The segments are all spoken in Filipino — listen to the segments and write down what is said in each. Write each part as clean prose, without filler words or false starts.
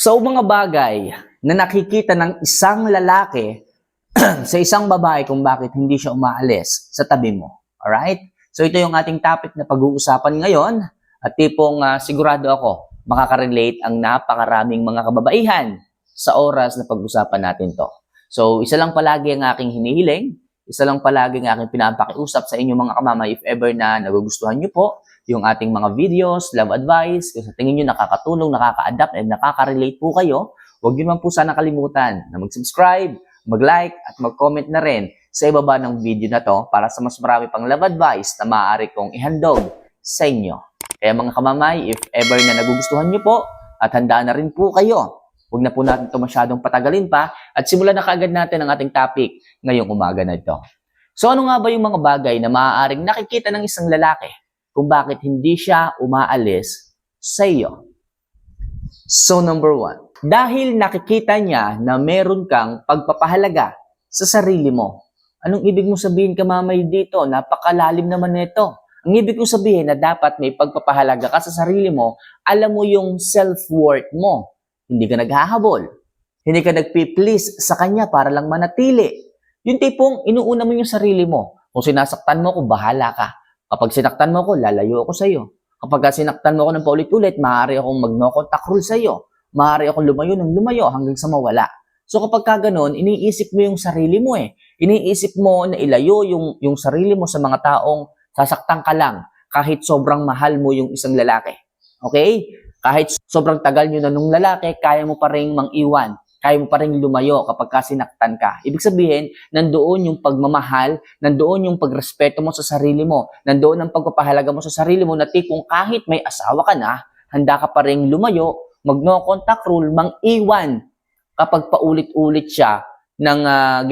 So, mga bagay na nakikita ng isang lalaki sa isang babae kung bakit hindi siya umaalis sa tabi mo. Alright? So, ito yung ating topic na pag-uusapan ngayon at tipong sigurado ako makaka-relate ang napakaraming mga kababaihan sa oras na pag-usapan natin to. So, isa lang palagi ang aking hinihiling, isa lang palagi ang aking pinapakiusap sa inyo mga kamama if ever na nagugustuhan nyo po yung ating mga videos, love advice, kung sa tingin nyo nakakatulong, nakaka-adapt, and nakaka-relate po kayo, huwag nyo naman po sana kalimutan na mag-subscribe, mag-like, at mag-comment na rin sa ibaba ng video na to para sa mas marami pang love advice na maaari kong ihandog sa inyo. Kaya mga kamamay, if ever na nagugustuhan nyo po at handa na rin po kayo, huwag na po natin ito masyadong patagalin pa at simulan na kaagad natin ang ating topic ngayong umaga na ito. So ano nga ba yung mga bagay na maaaring nakikita ng isang lalaki kung bakit hindi siya umaalis sa iyo? So number 1, dahil nakikita niya na meron kang pagpapahalaga sa sarili mo. Anong ibig mong sabihin kamamay dito? Napakalalim naman nito. Ang ibig kong sabihin na dapat may pagpapahalaga ka sa sarili mo, alam mo yung self-worth mo. Hindi ka naghahabol. Hindi ka nagpi-please sa kanya para lang manatili. Yung tipong inuuna mo yung sarili mo. Kung sinasaktan mo ko, bahala ka. Kapag sinaktan mo ko, lalayo ako sa iyo. Kapag sinaktan mo ko ng paulit-ulit, maaari akong mag-no contact rule sa iyo. Maaari akong lumayo ng lumayo hanggang sa mawala. So kapag ka ganun, iniisip mo yung sarili mo eh. Iniisip mo na ilayo yung sarili mo sa mga taong sasaktan ka lang kahit sobrang mahal mo yung isang lalaki. Okay? Kahit sobrang tagal nyo na nung lalaki, kaya mo pa rin mang-iwan. Kaya mo pa rin lumayo kapag sinaktan ka. Ibig sabihin, nandoon yung pagmamahal, nandoon yung pagrespeto mo sa sarili mo, nandoon ang pagpapahalaga mo sa sarili mo na tipong kahit may asawa ka na, handa ka pa rin lumayo, mag-no contact rule, mang-iwan kapag paulit-ulit siya ng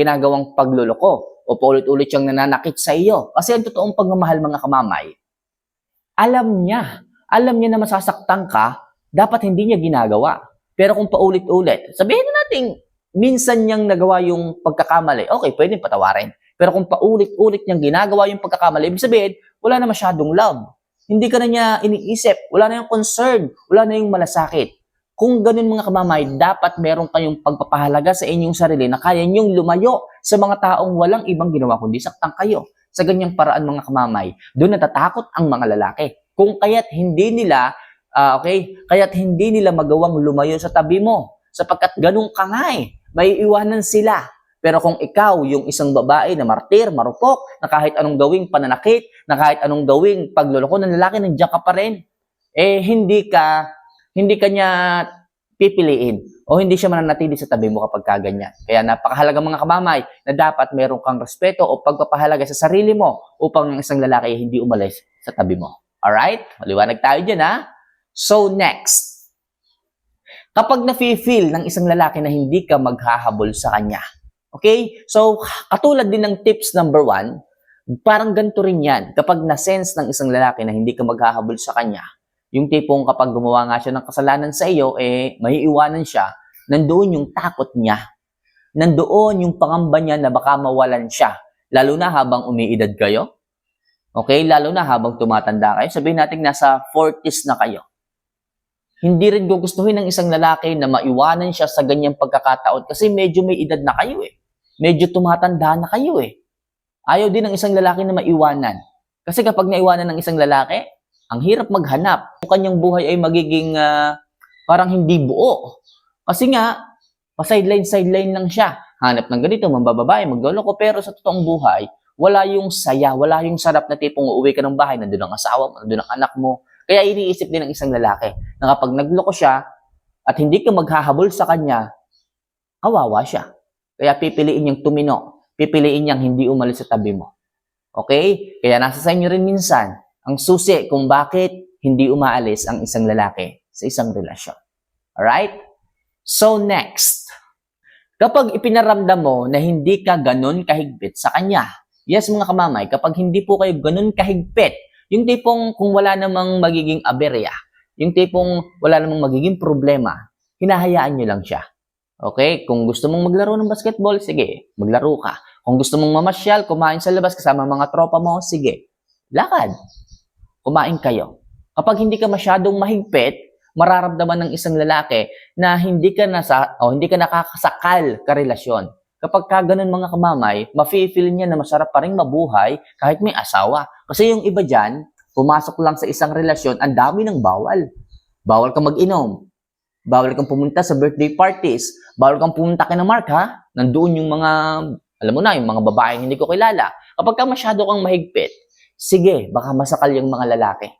ginagawang pagluloko o paulit-ulit siyang nananakit sa iyo. Kasi ang totoong pagmamahal mga kamamay, alam niya na masasaktan ka, dapat hindi niya ginagawa. Pero kung paulit-ulit, sabihin na natin, minsan niyang nagawa yung pagkakamali, okay, pwedeng patawarin. Pero kung paulit-ulit niyang ginagawa yung pagkakamali, ibig sabihin, wala na masyadong love. Hindi ka na niya iniisip, wala na yung concern, wala na yung malasakit. Kung ganun mga kamamay, dapat meron kayong pagpapahalaga sa inyong sarili na kaya niyong lumayo sa mga taong walang ibang ginawa kundi saktan kayo. Sa ganyang paraan mga kamamay, doon natatakot ang mga lalaki. Kung kaya't hindi nila kaya't hindi nila magawang lumayo sa tabi mo. Sapagkat ganun ka nga eh. May iwanan sila. Pero kung ikaw, yung isang babae na martir, marupok, na kahit anong gawing pananakit, na kahit anong gawing pagluloko ng lalaki, nandiyan ka pa rin. Eh, hindi ka niya pipiliin o hindi siya mananatili sa tabi mo kapag kaganyan. Kaya napakahalaga mga kamamay na dapat meron kang respeto o pagpapahalaga sa sarili mo upang ang isang lalaki hindi umalis sa tabi mo. Alright? Maliwanag tayo dyan ha? So next, kapag nafe-feel ng isang lalaki na hindi ka maghahabol sa kanya, okay? So katulad din ng tips number 1, parang ganito rin yan. Kapag na-sense ng isang lalaki na hindi ka maghahabol sa kanya, yung tipong kapag gumawa nga siya ng kasalanan sa iyo, maiiwanan siya, nandoon yung takot niya. Nandoon yung pangamba niya na baka mawalan siya. Lalo na habang umiidad kayo. Okay? Lalo na habang tumatanda kayo. Sabihin natin nasa 40s na kayo. Hindi rin gugustuhin ng isang lalaki na maiwanan siya sa ganyang pagkakataon kasi medyo may edad na kayo eh. Medyo tumatanda na kayo eh. Ayaw din ng isang lalaki na maiwanan. Kasi kapag naiwanan ng isang lalaki, ang hirap maghanap. Ang kanyang buhay ay magiging parang hindi buo. Kasi nga, pa-sideline lang siya. Hanap ng ganito, mambababae, magloloko. Pero sa totoong buhay, wala yung saya, wala yung sarap na tipong uuwi ka ng bahay, nandun ang asawa mo, nandun ang anak mo. Kaya iniisip din ng isang lalaki na kapag nagloko siya at hindi ka maghahabol sa kanya, kawawa siya. Kaya pipiliin niyang tumino. Pipiliin niyang hindi umalis sa tabi mo. Okay? Kaya nasa sa inyo rin minsan ang susi kung bakit hindi umaalis ang isang lalaki sa isang relasyon. Alright? So next, kapag ipinaramdam mo na hindi ka ganun kahigpit sa kanya, yes mga kamamay, kapag hindi po kayo ganun kahigpit, yung tipong kung wala namang magiging aberya, yung tipong wala namang magiging problema, hinahayaan nyo lang siya. Okay? Kung gusto mong maglaro ng basketball, sige, maglaro ka. Kung gusto mong mamasyal, kumain sa labas kasama mga tropa mo, sige, lakad. Kumain kayo. Kapag hindi ka masyadong mahigpit, mararamdaman ng isang lalaki na hindi ka nakakasakal karelasyon. Kapag ka ganun mga kamamay, mafe-feel niya na masarap pa rin mabuhay kahit may asawa. Kasi yung iba dyan, pumasok lang sa isang relasyon, ang dami ng bawal. Bawal kang mag-inom. Bawal kang pumunta sa birthday parties. Bawal kang pumunta kina Mark, ha? Nandoon yung mga, alam mo na, yung mga babaeng hindi ko kilala. Kapag ka masyado kang mahigpit, sige, baka masakal yung mga lalaki.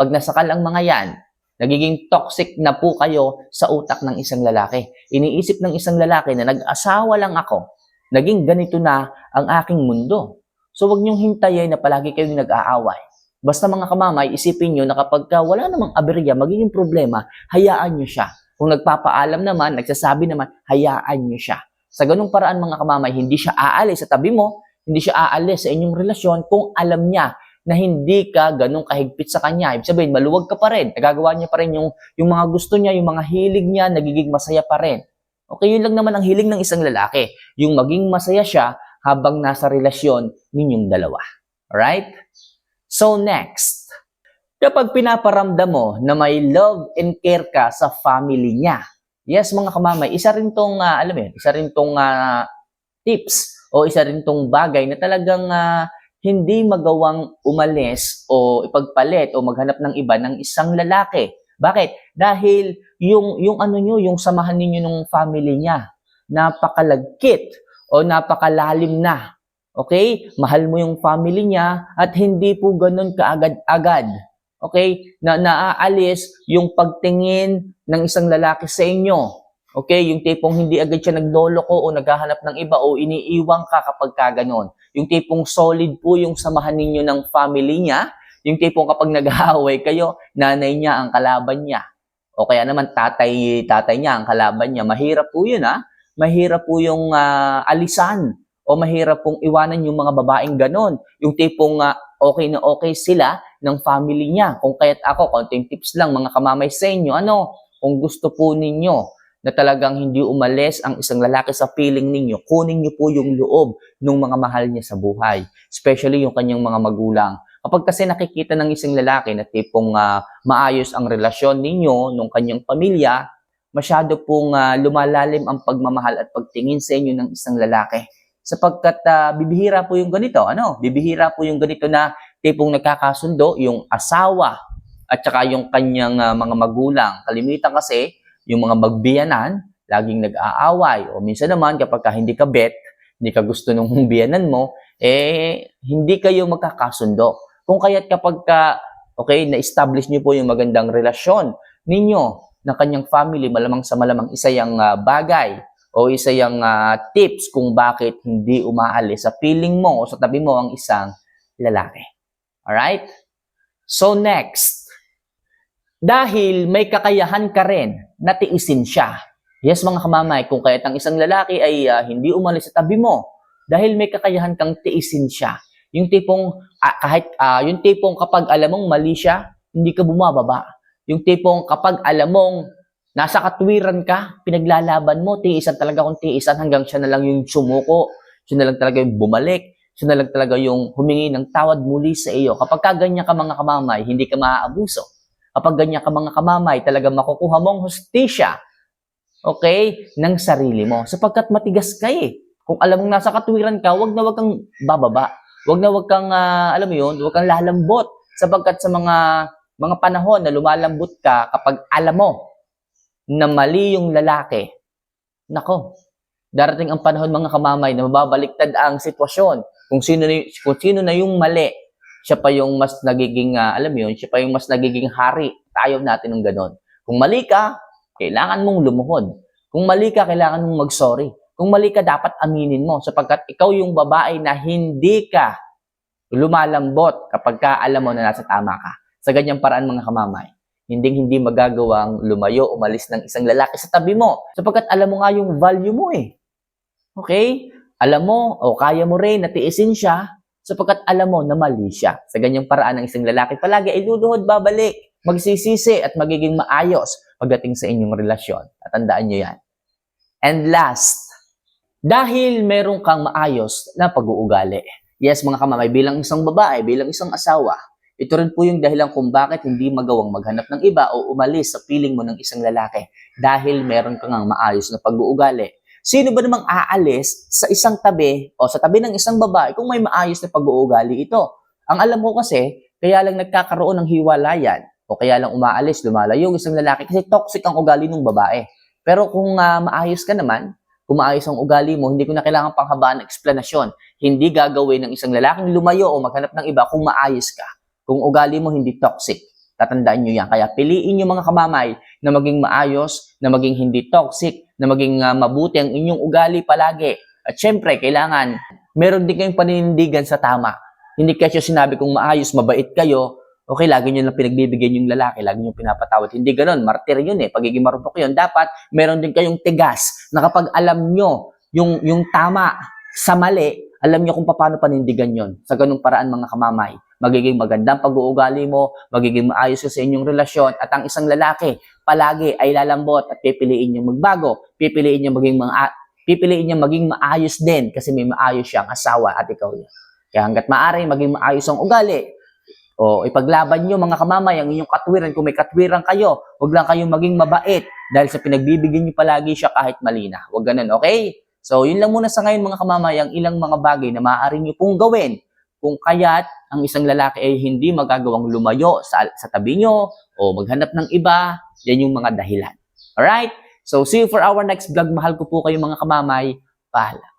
Pag nasakal ang mga yan, nagiging toxic na po kayo sa utak ng isang lalaki. Iniisip ng isang lalaki na nag-asawa lang ako, naging ganito na ang aking mundo. So wag niyong hintayin na palagi kayong nag-aaway. Basta mga kamamay, isipin niyo na kapag wala namang aberya, magiging problema, hayaan niyo siya. Kung nagpapaalam naman, nagsasabi naman, hayaan niyo siya. Sa ganung paraan mga kamamay, hindi siya aalis sa tabi mo, hindi siya aalis sa inyong relasyon kung alam niya na hindi ka ganun kahigpit sa kanya. Ibig sabihin, maluwag ka pa rin. Nagagawa niya pa rin yung mga gusto niya, yung mga hilig niya, nagiging masaya pa rin. Okay, yun lang naman ang hiling ng isang lalaki. Yung maging masaya siya habang nasa relasyon ninyong dalawa. Alright? So next, kapag pinaparamdam mo na may love and care ka sa family niya. Yes, mga kamamay, isa rin tong, tips o isa rin tong bagay na talagang hindi magawang umalis o ipagpalit o maghanap ng iba ng isang lalaki. Bakit? Dahil yung samahan ninyo ng family niya, napakalagkit o napakalalim na. Okay? Mahal mo yung family niya at hindi po ganun kaagad-agad. Okay? Na naaalis yung pagtingin ng isang lalaki sa inyo. Okay? Yung tipong hindi agad siya nagloloko o naghahanap ng iba o iniiwang ka kapag kaganon. Yung tipong solid po yung samahan ninyo ng family niya. Yung tipong kapag nag-aaway kayo, nanay niya ang kalaban niya. O kaya naman tatay niya ang kalaban niya. Mahirap po yun, ha? Mahirap po yung alisan. O mahirap pong iwanan yung mga babaeng ganon. Yung tipong okay na okay sila ng family niya. Kung kaya't ako, konting tips lang mga kamamay sa inyo. Kung gusto po ninyo na talagang hindi umalis ang isang lalaki sa feeling ninyo, kunin niyo po yung loob ng mga mahal niya sa buhay. Especially yung kanyang mga magulang. Kapag kasi nakikita ng isang lalaki na tipong maayos ang relasyon ninyo nung kanyang pamilya, masyado pong lumalalim ang pagmamahal at pagtingin sa inyo ng isang lalaki. Sapagkat bibihira po yung ganito, bibihira po yung ganito na tipong nagkakasundo yung asawa at saka yung kanyang mga magulang. Kalimitan kasi yung mga magbiyanan, laging nag-aaway. O minsan naman kapag hindi ka bet, hindi ka gusto nung biyanan mo, hindi kayo magkakasundo. Kung kaya't kapag na-establish niyo po yung magandang relasyon ninyo ng kanyang family, malamang sa malamang isa yung bagay o isa yung tips kung bakit hindi umaalis sa piling mo o sa tabi mo ang isang lalaki. Alright? So next, dahil may kakayahan ka rin na tiisin siya. Yes mga kamamay, kung kaya't ang isang lalaki ay hindi umalis sa tabi mo dahil may kakayahan kang tiisin siya. Yung tipong yung tipong kapag alam mong mali siya, hindi ka bumababa. Yung tipong kapag alam mong nasa katwiran ka, pinaglalaban mo, tiisan talaga kung tiisan hanggang siya na lang yung sumuko, siya na lang talaga yung bumalik, siya na lang talaga yung humingi ng tawad muli sa iyo. Kapag ganyan ka mga kamamay, hindi ka maaabuso. Kapag ganyan ka mga kamamay, talagang makukuha mong hustisya, okay, ng sarili mo. Sapagkat matigas ka eh. Kung alam mong nasa katwiran ka, wag kang bababa. Wag kang, wag kang lalambot. Sapagkat sa mga panahon na lumalambot ka, kapag alam mo na mali yung lalaki, nako, darating ang panahon mga kamamay na mababaliktad ang sitwasyon. Kung sino na yung mali, siya pa yung mas nagiging, siya pa yung mas nagiging hari. Ayaw natin ng ganon. Kung mali ka, kailangan mong lumuhod. Kung mali ka, kailangan mong mag-sorry. Kung mali ka, dapat aminin mo. Sapagkat ikaw yung babae na hindi ka lumalambot kapag ka alam mo na nasa tama ka. Sa ganyang paraan mga kamamay, hindi magagawang lumayo, umalis ng isang lalaki sa tabi mo. Sapagkat alam mo nga yung value mo eh. Okay? Alam mo, o kaya mo rin natiisin siya, sapagkat alam mo na mali siya. Sa ganyang paraan ng isang lalaki, palagi ay luluhod, babalik, magsisisi at magiging maayos pagdating sa inyong relasyon. Tatandaan nyo yan. And last, dahil meron kang maayos na pag-uugali. Yes, mga kamamay, bilang isang babae, bilang isang asawa, Ito rin po yung dahilan kung bakit hindi magawang maghanap ng iba o umalis sa piling mo ng isang lalaki dahil meron kang maayos na pag-uugali. Sino ba namang aalis sa isang tabi o sa tabi ng isang babae kung may maayos na pag-uugali ito? Ang alam ko kasi, kaya lang nagkakaroon ng hiwalayan o kaya lang umaalis, lumalayo yung isang lalaki kasi toxic ang ugali ng babae. Pero kung maayos ka naman, kung maayos ang ugali mo, hindi ko na kailangan panghabaan ng eksplanasyon. Hindi gagawin ng isang lalaking lumayo o maghanap ng iba kung maayos ka. Kung ugali mo hindi toxic. Tatandaan nyo yan. Kaya piliin nyo mga kamamay na maging maayos, na maging hindi toxic, na maging mabuti ang inyong ugali palagi. At syempre, kailangan meron din kayong paninindigan sa tama. Hindi kasi sinabi kung maayos, mabait kayo, okay, lagi nyo lang pinagbibigyan yung lalaki, lagi nyo pinapatawad. Hindi ganon, martir yun pagiging marupok yun. Dapat meron din kayong tigas na kapag alam nyo yung tama sa mali, alam nyo kung paano panindigan yon. Sa ganung paraan mga kamamay, magiging magandang pag-uugali mo, magiging maayos ka sa inyong relasyon, at ang isang lalaki palagi ay lalambot at pipiliin niya magbago, pipiliin niya maging maayos din kasi may maayos siyang asawa at ikaw yan. Kaya hanggat maaari maging maayos ang ugali, o ipaglaban nyo mga kamamay ang inyong katwiran. Kung may katwiran kayo, huwag lang kayong maging mabait dahil sa pinagbibigyan nyo palagi siya kahit mali na. Huwag ganun, okay? So, yun lang muna sa ngayon mga kamamay, ang ilang mga bagay na maaari nyo pong gawin kung kaya't ang isang lalaki ay hindi magagawang lumayo sa tabi nyo o maghanap ng iba. Yan yung mga dahilan. Alright? So, see you for our next vlog. Mahal ko po kayo mga kamamay. Paalam.